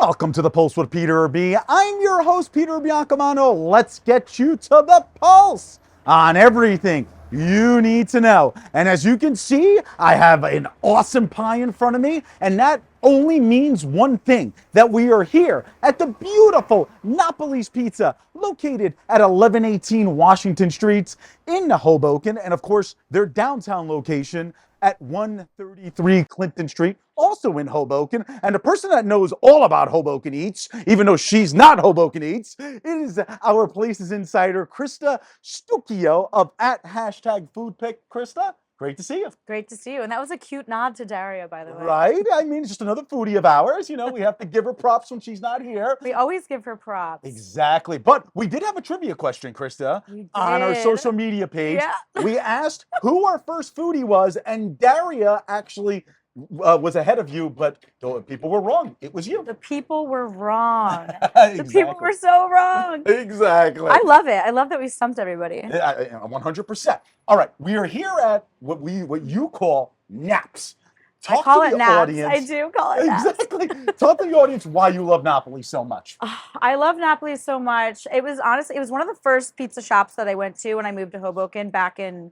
Welcome to the Pulse with Peter B. I'm your host, Peter Biancamano. Let's get you to the pulse on everything you need to know. And as you can see, I have an awesome pie in front of me, and that only means one thing, that we are here at the beautiful Napoli's Pizza, located at 1118 Washington Street in Hoboken, and of course, their downtown location at 133 Clinton Street, also in Hoboken. And the person that knows all about Hoboken Eats, even though she's not Hoboken Eats, is our Places Insider Krista Stucchio of @FoodPick. Krista, great to see you. Great to see you. And that was a cute nod to Daria, by the way. Right? I mean, just another foodie of ours. You know, we have to give her props when she's not here. We always give her props. Exactly. But we did have a trivia question, Krista, on our social media page. Yeah. We asked who our first foodie was, and Daria actually was ahead of you, but the people were wrong. It was you. The people were wrong. Exactly. The people were so wrong. Exactly. I love it. I love that we stumped everybody. 100%. All right, we are here at what you call naps. I call it naps. I do call it naps. Exactly. Talk to the audience why you love Napoli so much. I love Napoli so much. It was one of the first pizza shops that I went to when I moved to Hoboken back in,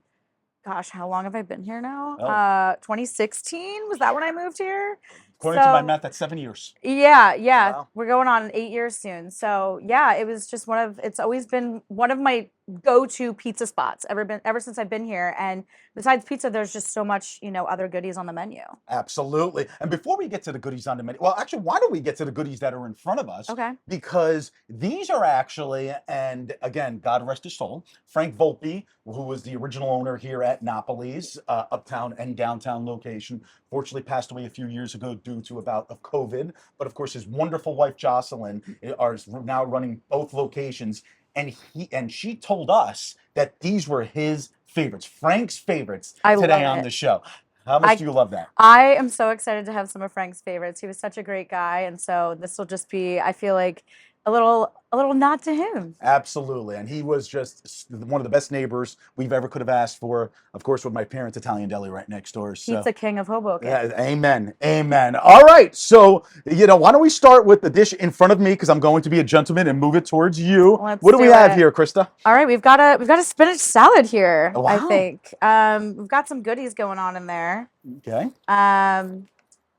gosh, how long have I been here now? 2016, was that when I moved here? According to my math, that's 7 years. Yeah. Wow. We're going on 8 years soon. So yeah, it was just it's always been one of my go-to pizza spots ever since I've been here. And besides pizza, there's just so much, other goodies on the menu. Absolutely. And before we get to the goodies on the menu, well, actually, why don't we get to the goodies that are in front of us? Okay. Because these are actually, and again, God rest his soul, Frank Volpe, who was the original owner here at Napoli's uptown and downtown location, fortunately passed away a few years ago due to a bout of COVID. But of course, his wonderful wife, Jocelyn, are now running both locations. And she told us that these were his favorites, Frank's favorites, today on the show. How much do you love that? I am so excited to have some of Frank's favorites. He was such a great guy, and so this will just be, I feel like, a little nod to him. Absolutely. And he was just one of the best neighbors we've ever could have asked for. Of course, with my parents' Italian deli right next door. So. Pizza King of Hoboken. Yeah, amen. Amen. All right. So, why don't we start with the dish in front of me, because I'm going to be a gentleman and move it towards you. Let's what do we have here, Krista? All right, we've got a spinach salad here, wow. I think. We've got some goodies going on in there. Okay.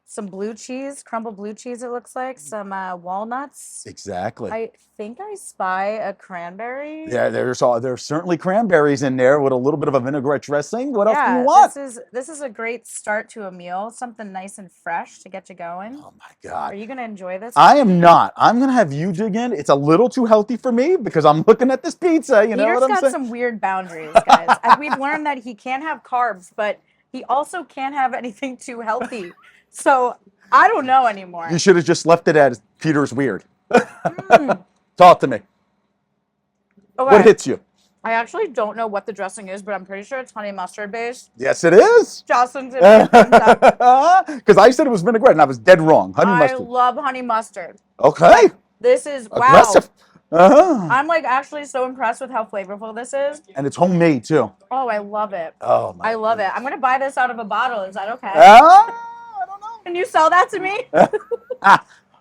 Some blue cheese, crumbled blue cheese, it looks like. Some walnuts. Exactly. I think I spy a cranberry. Yeah, there's certainly cranberries in there with a little bit of a vinaigrette dressing. What else do you want? This is a great start to a meal. Something nice and fresh to get you going. Oh my God. Are you gonna enjoy this? I am not. I'm gonna have you dig in. It's a little too healthy for me because I'm looking at this pizza. You know what I'm saying? Peter's got some weird boundaries, guys. And we've learned that he can't have carbs, but he also can't have anything too healthy. So I don't know anymore. You should have just left it as Peter's weird. Talk to me. Okay. What hits you? I actually don't know what the dressing is, but I'm pretty sure it's honey mustard based. Yes, it is. Jocelyn's because I said it was vinaigrette and I was dead wrong. Honey mustard. I love honey mustard. Okay. This is aggressive. Wow. I'm actually so impressed with how flavorful this is. And it's homemade too. Oh, I love it. Oh my! I love it. I'm gonna buy this out of a bottle. Is that okay? I don't know. Can you sell that to me?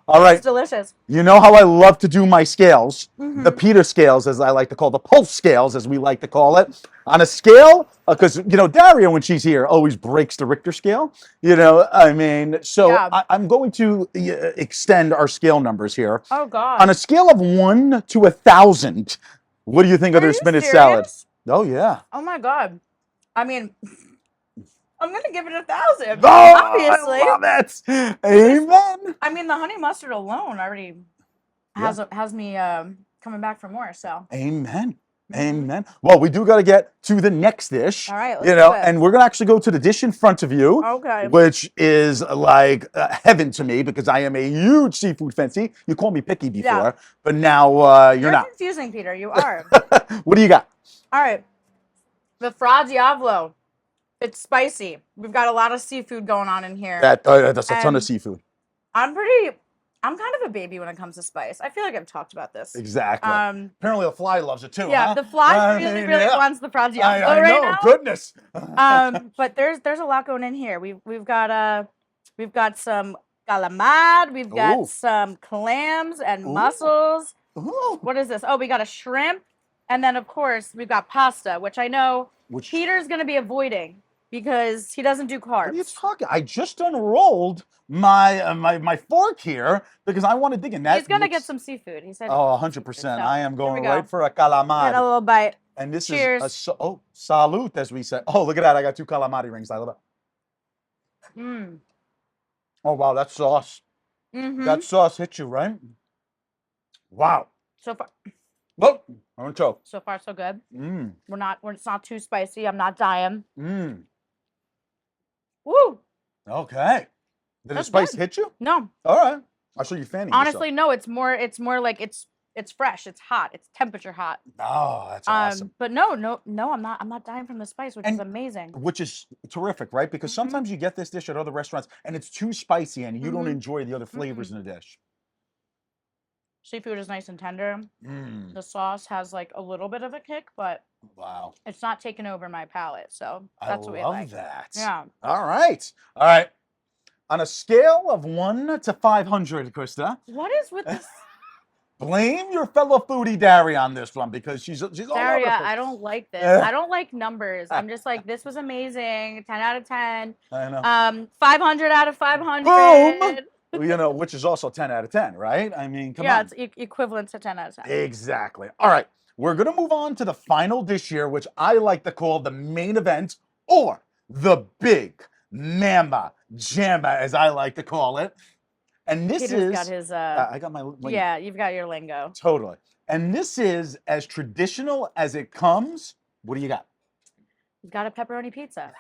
All right. It's delicious. You know how I love to do my scales, the Peter scales, as I like to call the pulse scales, as we like to call it. On a scale, because, Daria, when she's here, always breaks the Richter scale. I'm going to extend our scale numbers here. Oh, God. On a scale of 1 to 1,000, what do you think of their spinach salad? Oh, yeah. Oh, my God. I mean, I'm going to give it 1,000. Oh, obviously. I love it. Amen. I mean, the honey mustard alone already has me coming back for more. So. Amen. Amen. Well, we do got to get to the next dish. All right. Let's do it. And we're going to actually go to the dish in front of you. Okay. Which is like heaven to me because I am a huge seafood fan. See, you called me picky before, but now you're not. You're confusing, Peter. You are. What do you got? All right. The Fra Diavolo. It's spicy. We've got a lot of seafood going on in here. That's a ton of seafood. I'm kind of a baby when it comes to spice. I feel like I've talked about this. Exactly. Apparently the fly loves it too. Yeah, huh? the fly really wants the Fra Diavolo I right know, now. goodness. But there's a lot going in here. We've got some calamari. We've got Ooh. some clams and Ooh. mussels. Ooh. What is this? Oh, we got a shrimp. And then, of course, we've got pasta, which I know Peter's going to be avoiding because he doesn't do carbs. What are you talking? I just unrolled my fork here because I want to dig in. He's going to get some seafood. He said. Oh, 100%. So, I am going go. right for a calamari. Get a little bite. And this Cheers. is salute, as we say. Oh, look at that. I got 2 calamari rings. I love it. Mm. Oh, wow. That sauce. Mm-hmm. That sauce hit you, right? Wow. So far. Look, I'm going to choke. So far, so good. Mmm. It's not too spicy. I'm not dying. Mmm. Woo. Okay. Did the spice hit you? No. All right. I'll show you fanning. Honestly, no. It's more like it's fresh. It's hot. It's temperature hot. Oh, that's awesome. But no, I'm not dying from the spice, which is amazing. Which is terrific, right? Because sometimes you get this dish at other restaurants and it's too spicy and you don't enjoy the other flavors in the dish. Seafood is nice and tender. The sauce has like a little bit of a kick, but wow, it's not taking over my palate. So that's what we like. I love that. Yeah. All right. All right. On a scale of 1 to 500, Krista. What is with this? Blame your fellow foodie Daria on this one because she's all Daria, over. I don't like this. I don't like numbers. I'm just like, this was amazing. 10 out of 10. I know. 500 out of 500. Boom. You know, which is also 10 out of 10, right? I mean, come on. Yeah, it's equivalent to 10 out of 10. Exactly. All right. We're going to move on to the final dish here, which I like to call the main event or the big mama jamma, as I like to call it. And this Peter's got his, I got my lingo. Yeah, you've got your lingo. Totally. And this is as traditional as it comes. What do you got? You've got a pepperoni pizza.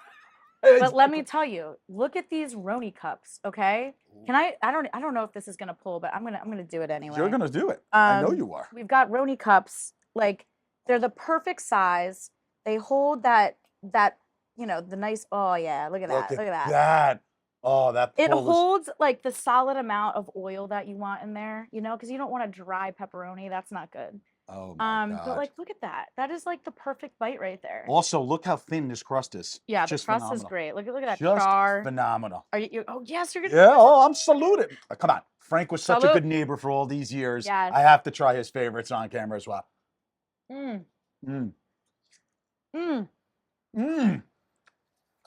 But let me tell you, look at these Roni cups, okay? Can I don't know if this is gonna pull, but I'm gonna do it anyway. You're gonna do it. I know you are. We've got Roni cups, like they're the perfect size. They hold that the nice. Oh yeah, look at that. Look at that. Oh, that. It holds like the solid amount of oil that you want in there, because you don't want a dry pepperoni. That's not good. Oh my God. But like, look at that. That is like the perfect bite right there. Also, look how thin this crust is. Yeah, just the crust phenomenal. is great. Look at that just char. Phenomenal. Are you? Oh yes, you're gonna. Yeah. Oh, I'm saluted. Come on, Frank was such Salute. a good neighbor for all these years. Yes. I have to try his favorites on camera as well.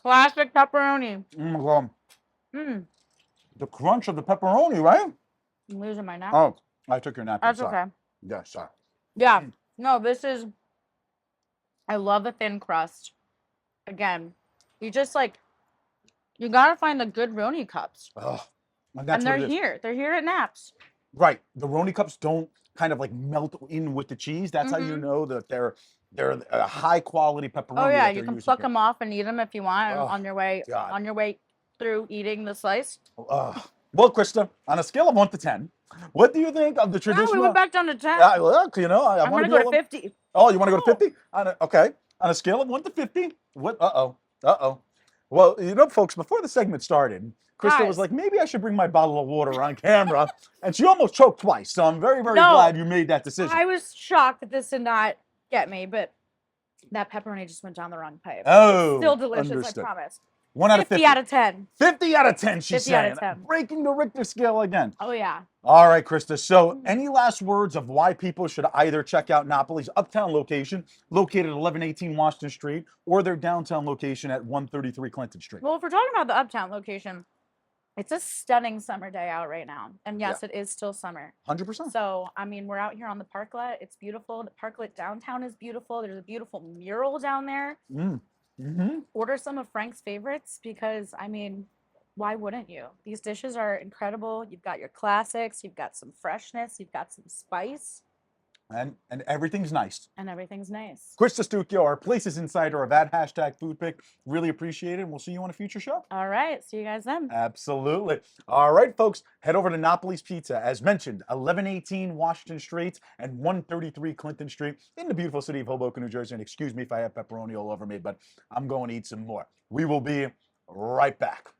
Classic pepperoni. The crunch of the pepperoni, right? I'm losing my nap. Oh, I took your napkin. That's sorry. okay. Yeah, sorry. Yeah. No, this is. I love the thin crust. Again, you just like. You gotta find the good Roni cups. Oh, and they're here. They're here at Naps. Right. The Roni cups don't kind of like melt in with the cheese. That's how you know that they're a high quality pepperoni. Oh yeah, you can pluck them off and eat them if you want on your way God. Through eating the slice. Well, Krista, on a scale of 1 to 10, what do you think of the traditional? No, we went back down to 10. Look, I'm gonna go to 50. Oh, you want to go to 50? Okay. On a scale of 1 to 50, what? Well, folks, before the segment started, Krista was like, maybe I should bring my bottle of water on camera, and she almost choked twice. So I'm very, very glad you made that decision. I was shocked that this did not get me, but that pepperoni just went down the wrong pipe. Oh, it's still delicious, understood. I promise. 1 out of 50. 50 out of 10. 50 out of 10, she's 50 out saying. of 10. Breaking the Richter scale again. Oh, yeah. All right, Krista. So any last words of why people should either check out Napoli's uptown location, located at 1118 Washington Street, or their downtown location at 133 Clinton Street? Well, if we're talking about the uptown location, it's a stunning summer day out right now. And yes, it is still summer. 100%. So, I mean, we're out here on the parklet. It's beautiful. The parklet downtown is beautiful. There's a beautiful mural down there. Order some of Frank's favorites because, I mean, why wouldn't you? These dishes are incredible. You've got your classics. You've got some freshness. You've got some spice. And everything's nice. And everything's nice. Krista Stucchio, our Places Insider of @#FoodPick. Really appreciate it. And we'll see you on a future show. All right. See you guys then. Absolutely. All right, folks. Head over to Napoli's Pizza. As mentioned, 1118 Washington Street and 133 Clinton Street in the beautiful city of Hoboken, New Jersey. And excuse me if I have pepperoni all over me, but I'm going to eat some more. We will be right back.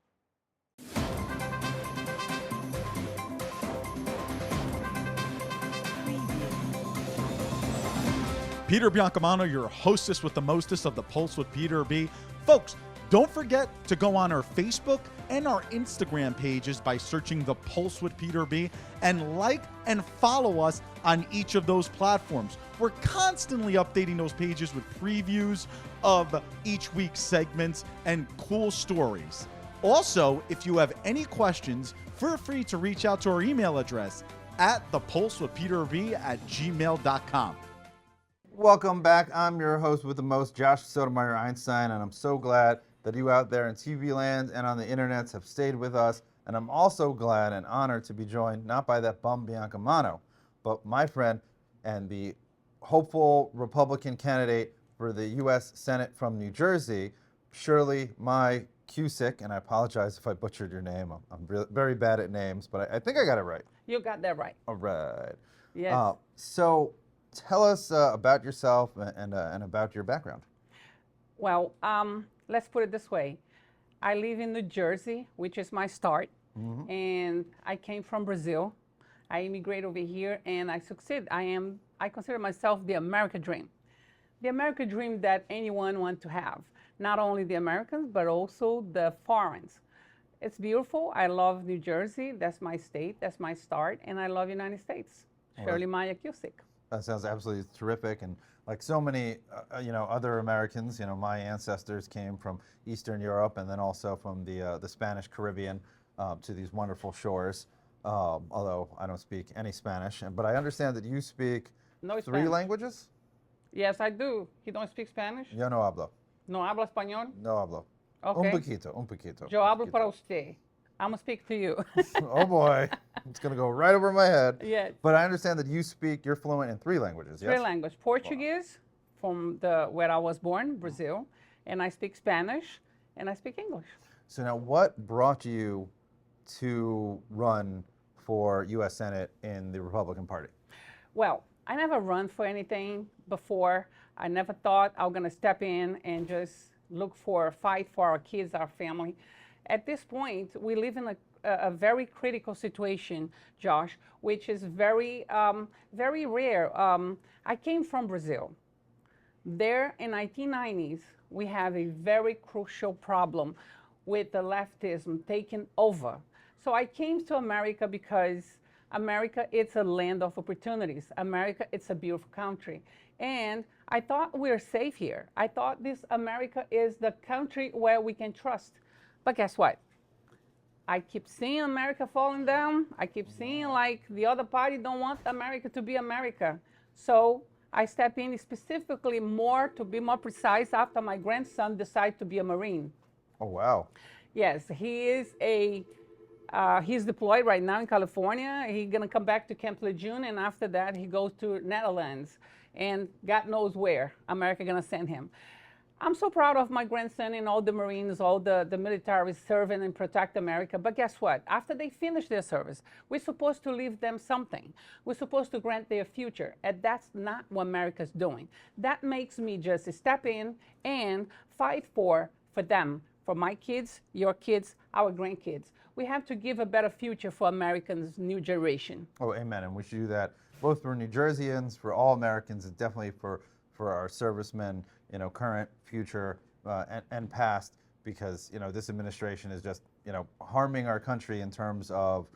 Peter Biancamano, your hostess with the mostest of the Pulse with Peter B. Folks, Don't forget to go on our Facebook and our Instagram pages by searching The Pulse with Peter B, and like and follow us on each of those platforms. We're constantly updating those pages with previews of each week's segments and cool stories. Also, if you have any questions, feel free to reach out to our email address at thepulsewithpeterb@gmail.com. Welcome back. I'm your host with the most, Josh Sotomayor Einstein, and I'm so glad that you out there in TV land and on the internets have stayed with us. And I'm also glad and honored to be joined not by that bum Biancamano, but my friend and the hopeful Republican candidate for the U.S. Senate from New Jersey, Shirley Maia-Cusick. And I apologize if I butchered your name. I'm very bad at names, but I think I got it right. You got that right. All right. Yes. So tell us about yourself and about your background. Well, let's put it this way. I live in New Jersey, which is my start, and I came from Brazil. I immigrated over here, and I succeed. I consider myself the American dream. The American dream that anyone wants to have. Not only the Americans, but also the foreigners. It's beautiful. I love New Jersey. That's my state. That's my start. And I love United States. Shirley Maia-Cusick. That sounds absolutely terrific. And like so many, other Americans, my ancestors came from Eastern Europe and then also from the Spanish Caribbean to these wonderful shores. Although I don't speak any Spanish, but I understand that you speak No three Spanish. languages? Yes, I do. You don't speak Spanish? Yo no hablo. No hablo español? No hablo. Okay. Un poquito. Yo hablo para usted. I'm going to speak to you. Oh boy, it's going to go right over my head. Yes. But I understand that you're fluent in three languages, yes? Three languages. Portuguese, from where I was born, Brazil, and I speak Spanish, and I speak English. So now what brought you to run for U.S. Senate in the Republican Party? Well, I never run for anything before. I never thought I was going to step in and just fight for our kids, our family. At this point, we live in a very critical situation, Josh, which is very, very rare. I came from Brazil. There in 1990s, we have a very crucial problem with the leftism taking over. So I came to America because America, it's a land of opportunities. America, it's a beautiful country. And I thought we were safe here. I thought this America is the country where we can trust. But guess what? I keep seeing America falling down. I keep seeing like the other party don't want America to be America. So I step in specifically to be more precise, after my grandson decided to be a Marine. Oh, wow. Yes, he is he's deployed right now in California. He's gonna come back to Camp Lejeune, and after that he goes to Netherlands, and God knows where America gonna send him. I'm so proud of my grandson and all the Marines, all the military serving and protect America. But guess what? After they finish their service, we're supposed to leave them something. We're supposed to grant their future. And that's not what America's doing. That makes me just step in and fight for them, for my kids, your kids, our grandkids. We have to give a better future for Americans' new generation. Oh, amen. And we should do that both for New Jerseyans, for all Americans, and definitely for our servicemen, current, future, and past, because, this administration is just, harming our country in terms of,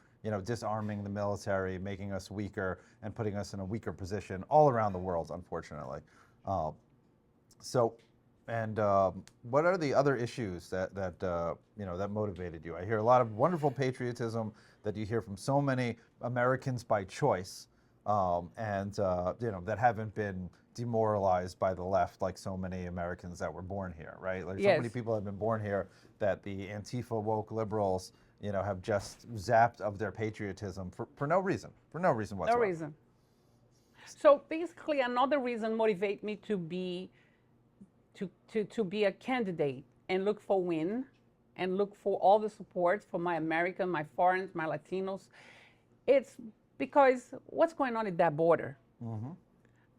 disarming the military, making us weaker, and putting us in a weaker position all around the world, unfortunately. What are the other issues that motivated you? I hear a lot of wonderful patriotism that you hear from so many Americans by choice, that haven't been demoralized by the left like so many Americans that were born here, right? Like Yes. So many people have been born here that the Antifa woke liberals, have just zapped of their patriotism for no reason, whatsoever. No reason. So basically, another reason motivate me to be a candidate and look for win and look for all the support for my American, my foreigners, my Latinos. It's because what's going on at that border? Mm-hmm.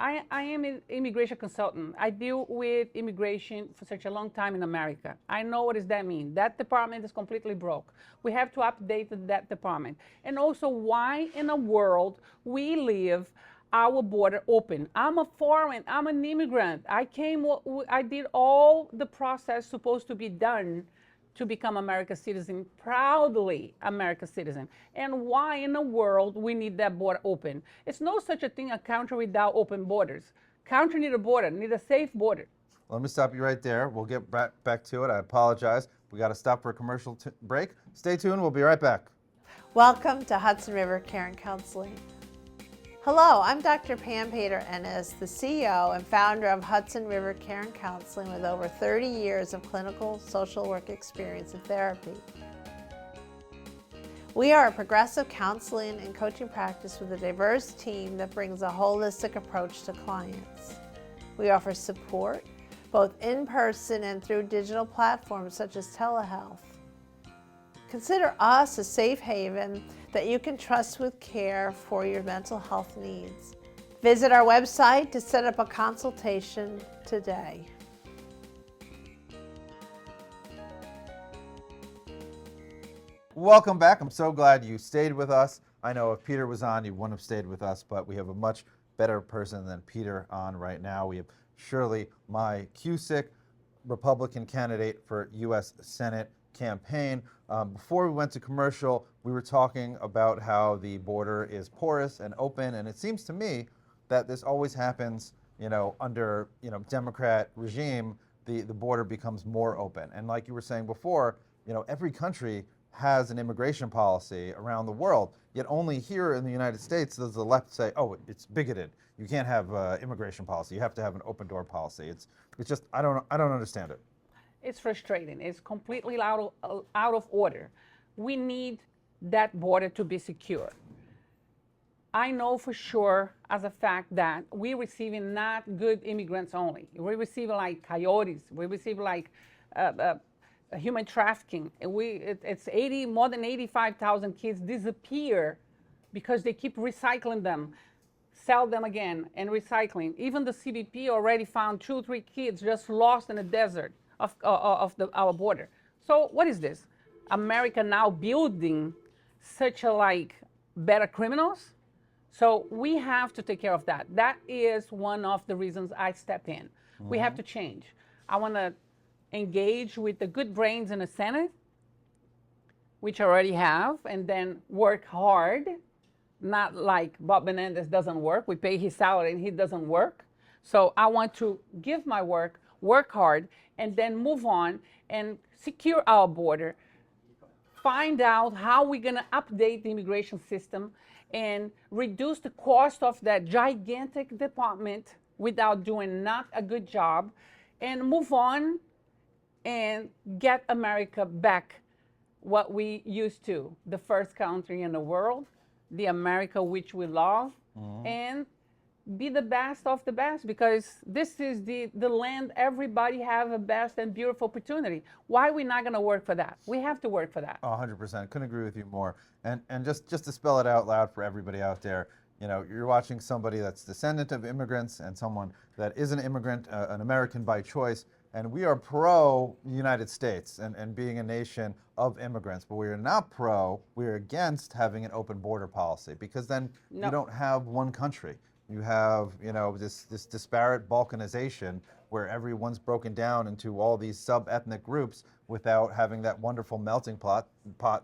I am an immigration consultant. I deal with immigration for such a long time in America. I know what does that mean. That department is completely broke. We have to update that department. And also why in the world we live our border open. I'm a foreign, I'm an immigrant. I did all the process supposed to be done to become America's citizen, proudly America's citizen. And why in the world we need that border open? It's no such a thing, a country without open borders. Country need a border, need a safe border. Let me stop you right there. We'll get back to it. I apologize. We got to stop for a commercial break. Stay tuned. We'll be right back. Welcome to Hudson River Care Counseling. Hello, I'm Dr. Pam Pater-Ennis, the CEO and founder of Hudson River Care Counseling with over 30 years of clinical social work experience and therapy. We are a progressive counseling and coaching practice with a diverse team that brings a holistic approach to clients. We offer support both in person and through digital platforms such as telehealth. Consider us a safe haven that you can trust with care for your mental health needs. Visit our website to set up a consultation today. Welcome back. I'm so glad you stayed with us. I know if Peter was on, you wouldn't have stayed with us, but we have a much better person than Peter on right now. We have Shirley Maia-Cusick, Republican candidate for U.S. Senate campaign. Before we went to commercial, we were talking about how the border is porous and open, and it seems to me that this always happens, under, Democrat regime, the border becomes more open. And like you were saying before, every country has an immigration policy around the world, yet only here in the United States does the left say, oh, it's bigoted. You can't have immigration policy. You have to have an open door policy. It's just, I don't understand it. It's frustrating. It's completely out of order. We need that border to be secure. I know for sure, as a fact, that we're receiving not good immigrants only. We're receiving like coyotes. We receive like human trafficking. It's more than 85,000 kids disappear because they keep recycling them, sell them again, and recycling. Even the CBP already found 2 or 3 kids just lost in the desert of our border. So what is this? America now building such a better criminals? So we have to take care of that. That is one of the reasons I step in. We have to change. I want to engage with the good brains in the Senate, which I already have, and then work hard, not like Bob Menendez doesn't work. We pay his salary and he doesn't work. So I want to give my work hard, and then move on and secure our border, find out how we're going to update the immigration system and reduce the cost of that gigantic department without doing not a good job, and move on and get America back what we used to, the first country in the world, the America which we love, and be the best of the best, because this is the land everybody have a best and beautiful opportunity. Why are we not going to work for that? We have to work for that. 100%. Couldn't agree with you more. And just to spell it out loud for everybody out there, you're watching somebody that's descendant of immigrants and someone that is an immigrant, an American by choice. And we are pro United States and being a nation of immigrants, but we are not we're against having an open border policy, because then you don't have one country. You have, this disparate balkanization where everyone's broken down into all these sub-ethnic groups without having that wonderful melting pot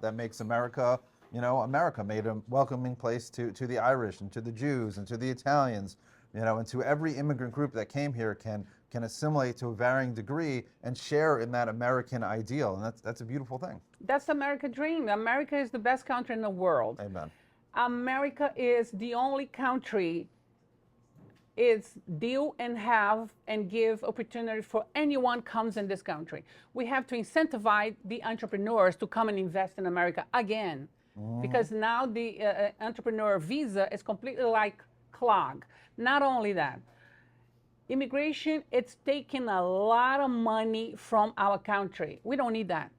that makes America, America made a welcoming place to the Irish and to the Jews and to the Italians, and to every immigrant group that came here can assimilate to a varying degree and share in that American ideal. And that's a beautiful thing. That's the American dream. America is the best country in the world. Amen. America is the only country is deal and have and give opportunity for anyone comes in this country. We have to incentivize the entrepreneurs to come and invest in America again, because now the entrepreneur visa is completely clogged. Not only that, immigration, it's taking a lot of money from our country. We don't need that.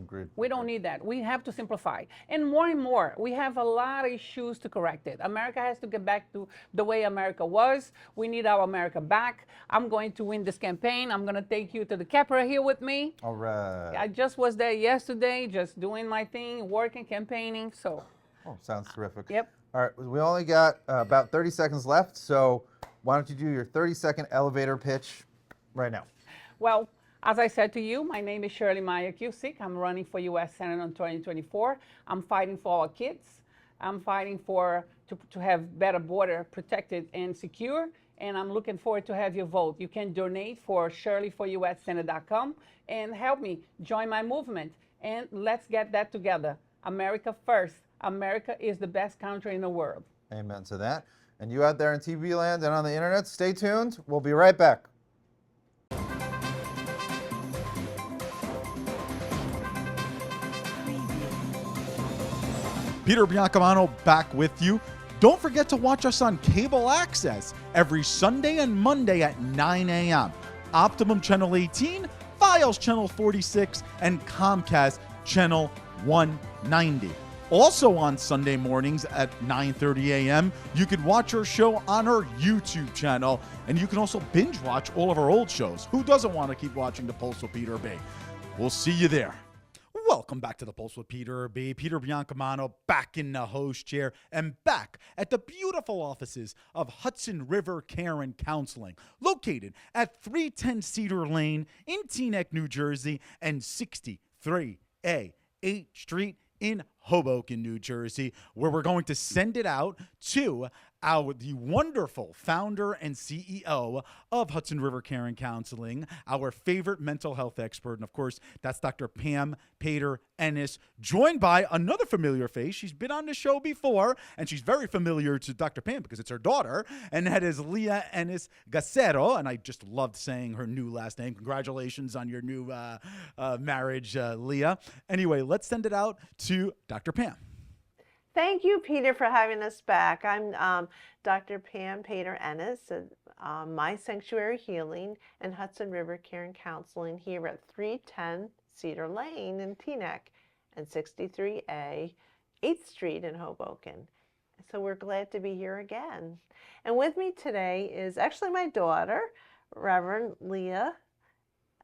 Agreed. We don't need that. We have to simplify. And more, we have a lot of issues to correct it. America has to get back to the way America was. We need our America back. I'm going to win this campaign. I'm going to take you to the Capitol here with me. All right. I just was there yesterday, just doing my thing, working, campaigning. So Oh, sounds terrific. Yep. All right, we only got about 30 seconds left, so why don't you do your 30-second elevator pitch right now? Well, as I said to you, my name is Shirley Maia-Cusick. I'm running for U.S. Senate in 2024. I'm fighting for our kids. I'm fighting to have better border protected and secure, and I'm looking forward to have your vote. You can donate for shirleyforussenate.com and help me join my movement, and let's get that together. America first. America is the best country in the world. Amen to that. And you out there in TV land and on the internet, stay tuned. We'll be right back. Peter Biancamano back with you. Don't forget to watch us on cable access every Sunday and Monday at 9 a.m. Optimum Channel 18, Files Channel 46, and Comcast Channel 190. Also on Sunday mornings at 9:30 a.m., you can watch our show on our YouTube channel, and you can also binge watch all of our old shows. Who doesn't want to keep watching The Pulse with Peter B? We'll see you there. Welcome back to The Pulse with Peter B. Peter Biancamano back in the host chair and back at the beautiful offices of Hudson River Care Counseling, located at 310 Cedar Lane in Teaneck, New Jersey, and 63A 8th Street in Hoboken, New Jersey, where we're going to send it out to the wonderful founder and CEO of Hudson River Care Counseling, our favorite mental health expert. And of course, that's Dr. Pam Pater-Ennis, joined by another familiar face. She's been on the show before, and she's very familiar to Dr. Pam because it's her daughter, and that is Leah Ennis-Gasero. And I just loved saying her new last name. Congratulations on your new marriage, Leah. Anyway, let's send it out to Dr. Pam. Thank you, Peter, for having us back. I'm Dr. Pam Pater-Ennis at My Sanctuary Healing and Hudson River Care Counseling here at 310 Cedar Lane in Teaneck and 63A 8th Street in Hoboken. So we're glad to be here again. And with me today is actually my daughter, Reverend Leah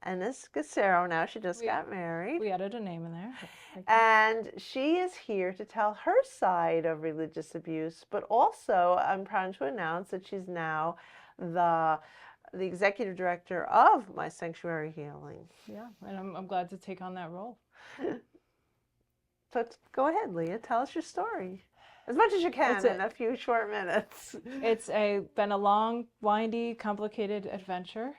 Ennis-Gasero. Now she just got married. We added a name in there. And she is here to tell her side of religious abuse, but also I'm proud to announce that she's now the executive director of My Sanctuary Healing. Yeah, and I'm glad to take on that role. So go ahead, Leah, tell us your story. As much as you can in a few short minutes. It's been a long, windy, complicated adventure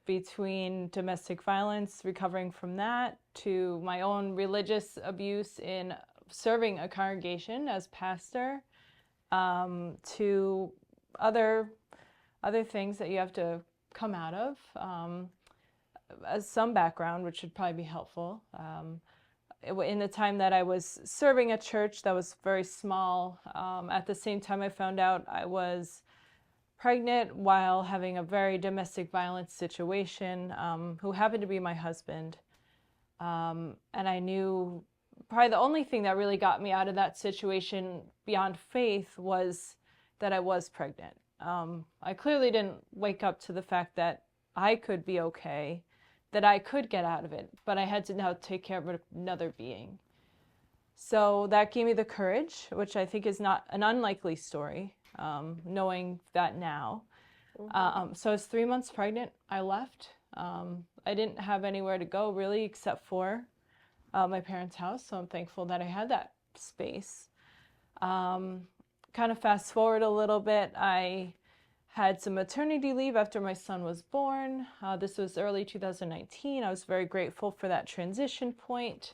between domestic violence, recovering from that, to my own religious abuse in serving a congregation as pastor, to other things that you have to come out of. As some background, which should probably be helpful. In the time that I was serving a church that was very small, at the same time I found out I was pregnant while having a very domestic violence situation, who happened to be my husband. And I knew probably the only thing that really got me out of that situation beyond faith was that I was pregnant. I clearly didn't wake up to the fact that I could be okay, that I could get out of it, but I had to now take care of another being. So that gave me the courage, which I think is not an unlikely story, knowing that now. So I was 3 months pregnant. I left. I didn't have anywhere to go really except for my parents' house, so I'm thankful that I had that space. Kind of fast forward a little bit, I had some maternity leave after my son was born. This was early 2019. I was very grateful for that transition point.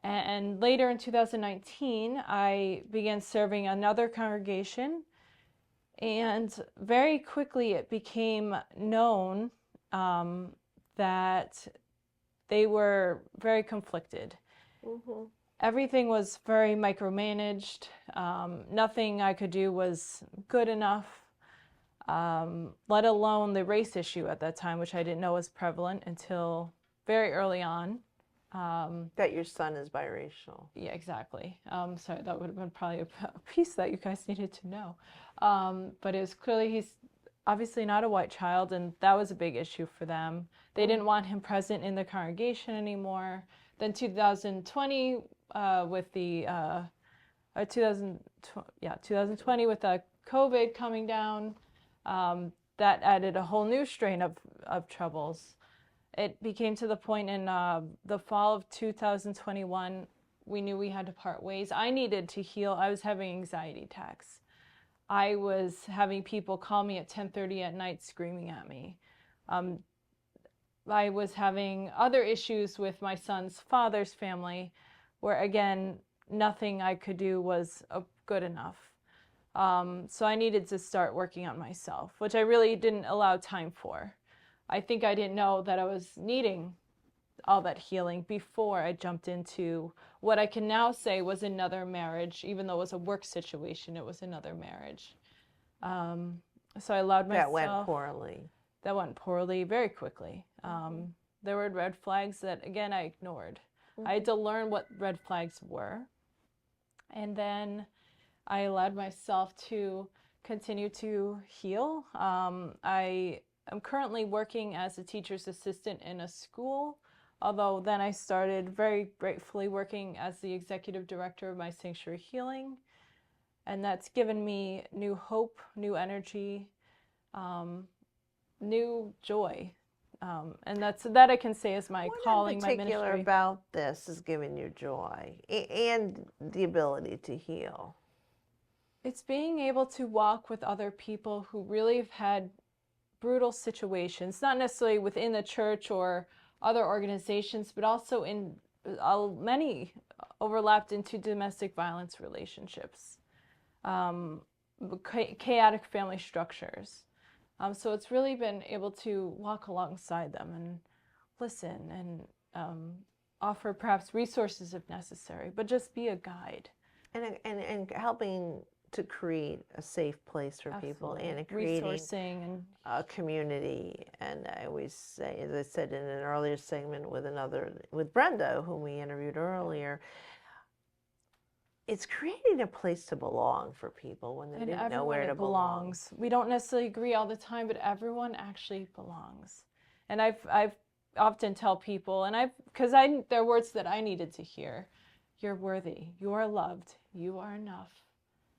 And later in 2019, I began serving another congregation. And very quickly it became known that they were very conflicted. Mm-hmm. Everything was very micromanaged. Nothing I could do was good enough. Let alone the race issue at that time, which I didn't know was prevalent until very early on. That your son is biracial. Yeah, exactly. So that would have been probably a piece that you guys needed to know. But it was clearly he's obviously not a white child, and that was a big issue for them. They didn't want him present in the congregation anymore. Then 2020, with the 2020 with COVID coming down, that added a whole new strain of troubles. It became to the point in the fall of 2021, we knew we had to part ways. I needed to heal. I was having anxiety attacks. I was having people call me at 10:30 at night screaming at me. I was having other issues with my son's father's family where, again, nothing I could do was good enough. So I needed to start working on myself, which I really didn't allow time for. I think I didn't know that I was needing all that healing before I jumped into what I can now say was another marriage. Even though it was a work situation, it was another marriage. So I allowed myself. That went poorly. That went poorly very quickly. There were red flags that, again, I ignored. I had to learn what red flags were. And then I allowed myself to continue to heal. I am currently working as a teacher's assistant in a school, although then I started very gratefully working as the executive director of my sanctuary healing. And that's given me new hope, new energy, new joy. And that I can say is my calling, my ministry. What in particular about this has given you joy and the ability to heal? It's being able to walk with other people who really have had brutal situations, not necessarily within the church or other organizations, but also in many overlapped into domestic violence relationships, chaotic family structures. So it's really been able to walk alongside them and listen and offer perhaps resources if necessary, but just be a guide. And helping to create a safe place for people and creating resourcing and a community. And I always say, as I said in an earlier segment with Brenda, whom we interviewed earlier, it's creating a place to belong for people when they didn't know where to belong. We don't necessarily agree all the time, but everyone actually belongs. And I've often tell people, and because there are words that I needed to hear. You're worthy. You are loved. You are enough.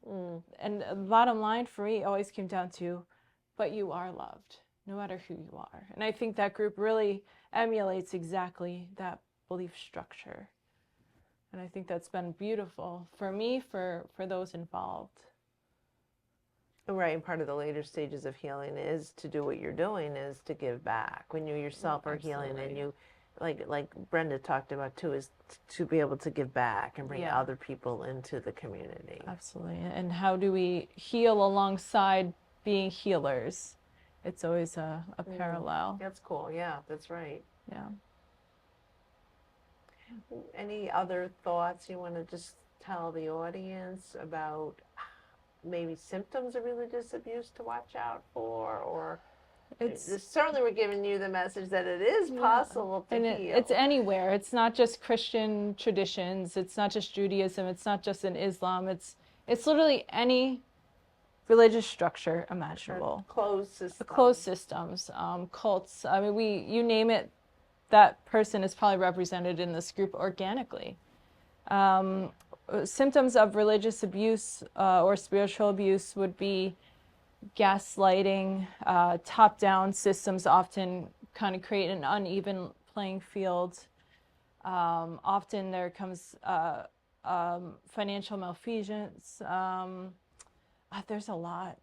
And the bottom line for me always came down to, but you are loved, no matter who you are. And I think that group really emulates exactly that belief structure. And I think that's been beautiful for me, for those involved. Right, and part of the later stages of healing is to do what you're doing, is to give back. When you yourself are healing, and you, like Brenda talked about too, is to be able to give back and bring other people into the community. Absolutely. And how do we heal alongside being healers? It's always a parallel. That's cool. Yeah, that's right. Yeah. Any other thoughts you want to just tell the audience about maybe symptoms of religious abuse to watch out for? Or certainly we're giving you the message that it is possible to heal. It's anywhere. It's not just Christian traditions. It's not just Judaism. It's not just in Islam. It's literally any religious structure imaginable. Closed systems, cults. I mean, you name it, that person is probably represented in this group organically. Symptoms of religious abuse or spiritual abuse would be gaslighting. Top-down systems often kind of create an uneven playing field. Often there comes financial malfeasance. There's a lot.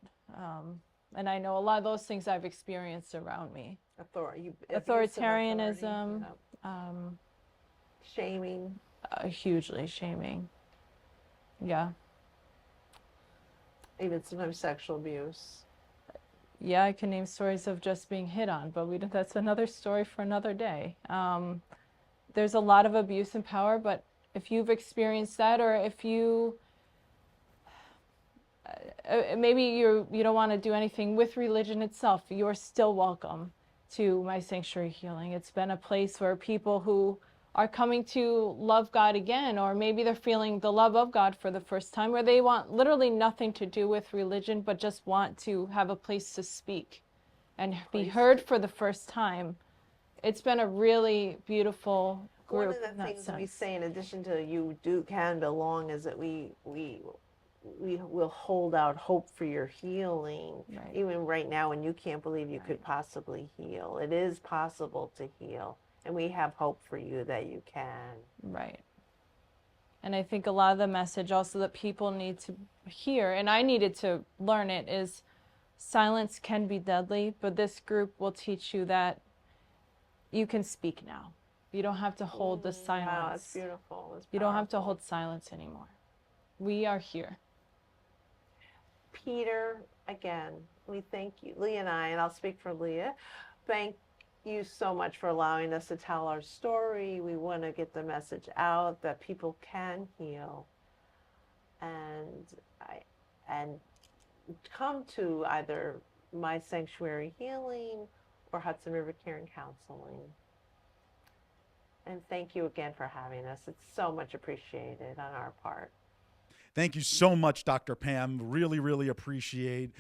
And I know a lot of those things I've experienced around me. Authoritarianism. Shaming. Hugely shaming. Yeah. Even sometimes sexual abuse. Yeah, I can name stories of just being hit on, but that's another story for another day. There's a lot of abuse and power, but if you've experienced that, or if you maybe you don't want to do anything with religion itself, you're still welcome to my sanctuary healing. It's been a place where people who are coming to love God again, or maybe they're feeling the love of God for the first time, where they want literally nothing to do with religion, but just want to have a place to speak and be heard for the first time. It's been a really beautiful One group of the in that things we sense. say in addition to you can belong is that we will hold out hope for your healing. Right. Even right now when you can't believe you could possibly heal. It is possible to heal. And we have hope for you that you can. Right. And I think a lot of the message also that people need to hear, and I needed to learn it, is silence can be deadly, but this group will teach you that you can speak now. You don't have to hold the silence. Wow, that's beautiful. That's You don't have to powerful. hold silence anymore. We are here. Peter, again, we thank you. Leah and I, and I'll speak for Leah, thank you so much for allowing us to tell our story. We want to get the message out that people can heal and come to either My Sanctuary Healing or Hudson River Care Counseling. And thank you again for having us. It's so much appreciated on our part. Thank you so much, Dr. Pam. Really, really appreciate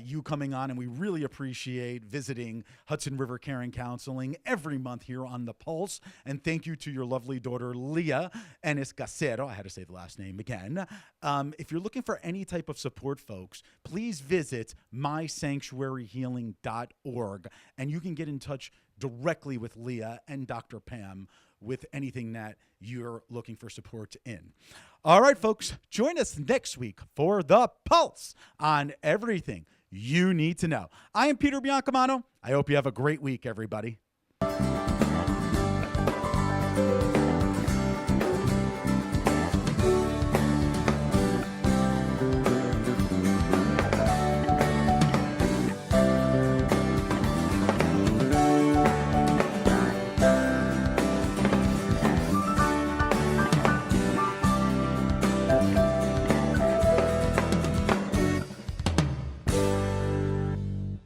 you coming on, and we really appreciate visiting Hudson River Care Counseling every month here on The Pulse. And thank you to your lovely daughter, Leah Ennis-Gasero. I had to say the last name again. If you're looking for any type of support, folks, please visit mysanctuaryhealing.org, and you can get in touch directly with Leah and Dr. Pam with anything that you're looking for support in. All right, folks, join us next week for The Pulse on everything you need to know. I am Peter Biancamano. I hope you have a great week, everybody.